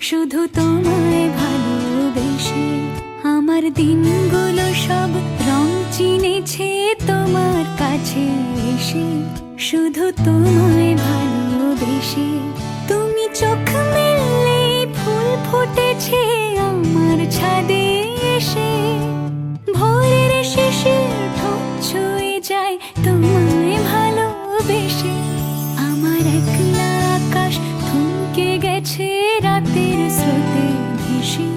শুধু তোমায় ভালোবেসে। আমার দিনগুলো সব রং চিনেছে তোমার কাছে এসে, শুধু তোমায় ভালোবেসে। তুমি চোখ মেললে ফুল ফুটেছে আমার ছাদে এসে, ভোরের শিশির ঠোঁট ছুঁয়ে যায় তোমায় ভালোবেসে। আমার একলা আকাশ থমকে গেছে রাতের স্রোতে ভেসে,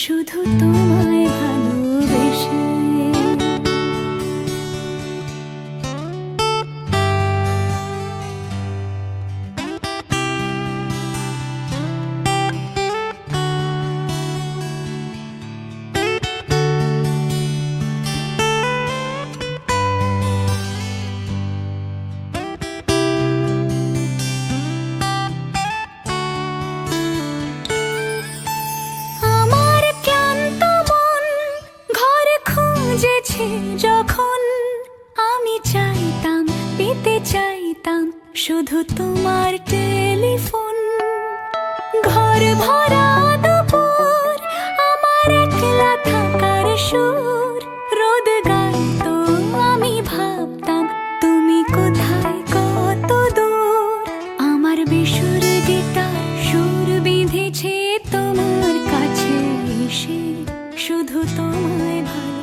শুধু তোমায় ভালোবেসে। যখন আমি চাইতাম, পেতে চাইতাম শুধু তোমার টেলিফোন। ঘর ভরা দুপুর, আমার একলা থাকার সুর, রোদ গাইতো আমি ভাবতাম তুমি কোথায় কত দূর। আমার বেসুর গিটার সুর বিঁধেছে তোমার কাছে এসে, শুধু তোমায় ভালো